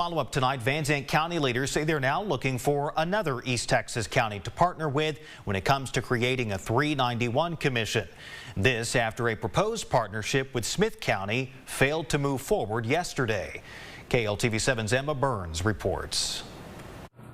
Follow-up tonight, Zandt County leaders say they're now looking for another East Texas county to partner with when it comes to creating a 391 commission. This after a proposed partnership with Smith County failed to move forward yesterday. KLTV7's Emma Burns reports.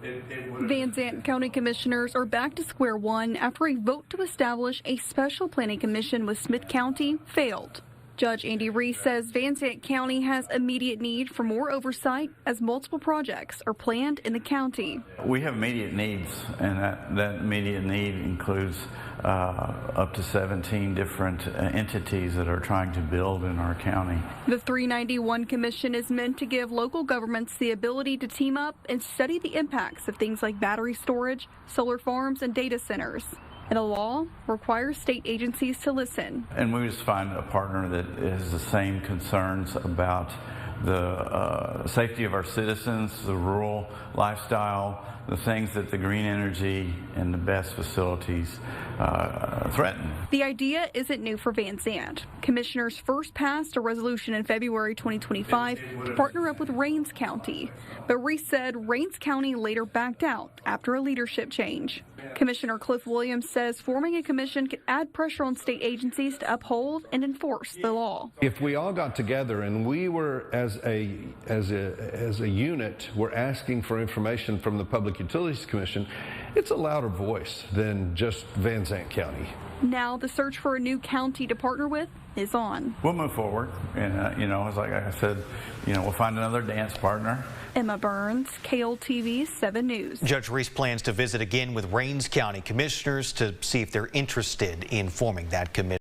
Zandt County commissioners are back to square one after a vote to establish a special planning commission with Smith County failed. Judge Andy Reese says Zandt County has immediate need for more oversight as multiple projects are planned in the county. We have immediate needs, and that immediate need includes up to 17 different entities that are trying to build in our county. The 391 Commission is meant to give local governments the ability to team up and study the impacts of things like battery storage, solar farms, and data centers. And the law requires state agencies to listen. And we just find a partner that has the same concerns about the safety of our citizens, the rural lifestyle, the things that the green energy and the best facilities threaten. The idea isn't new for Zandt. Commissioners first passed a resolution in February 2025 to partner up with Rains County. But Reese said Rains County later backed out after a leadership change. Commissioner Cliff Williams says forming a commission could add pressure on state agencies to uphold and enforce the law. If we all got together and we were as a unit, we're asking for information from the Public Utilities Commission, it's a louder voice than just Zandt County. Now the search for a new county to partner with is on. We'll move forward, and it's like I said, we'll find another dance partner. Emma Burns, KLTV 7 News. Judge Reese plans to visit again with Rains County commissioners to see if they're interested in forming that committee.